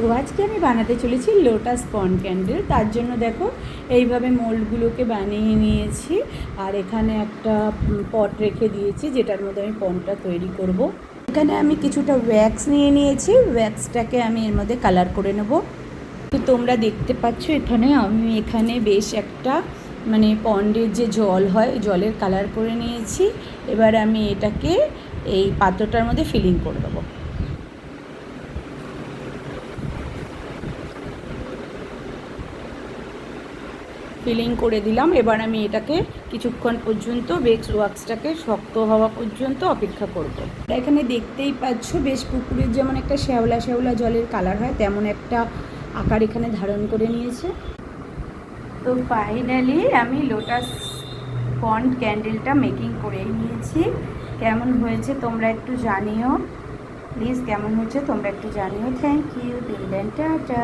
তো আজকে আমি বানাতে চলেছি লোটাস পন্ড ক্যান্ডেল। তার জন্য দেখো এইভাবে মোল্ডগুলোকে বানিয়ে নিয়েছি, আর এখানে একটা পট রেখে দিয়েছি যেটার মধ্যে আমি পন্ডটা তৈরি করব। এখানে আমি কিছুটা ওয়্যাক্স নিয়ে নিয়েছি, ওয়্যাক্সটাকে আমি এর মধ্যে কালার করে নেব। তো তোমরা দেখতে পাচ্ছ এখানে বেশ একটা পন্ডের যে জল হয় জলের কালার করে নিয়েছি। এবার আমি এটাকে এই পাত্রটার মধ্যে ফিলিং করে দেবো। ফিলিং করে দিলাম। এবার আমি এটাকে কিছুক্ষণ পর্যন্ত ওয়াক্সটাকে শক্ত হওয়া পর্যন্ত অপেক্ষা করব। এখানে দেখতেই পাচ্ছ বেশ পুকুরের যেমন একটা শ্যাওলা শ্যাওলা জলের কালার হয় তেমন একটা আকার এখানে ধারণ করে নিয়েছে। তো ফাইনালি আমি লোটাস পন্ড ক্যান্ডেলটা মেকিং করে নিয়েছি। কেমন হয়েছে তোমরা একটু জানিও প্লিজ, কেমন হয়েছে তোমরা একটু জানিও। Thank you, till then, tata.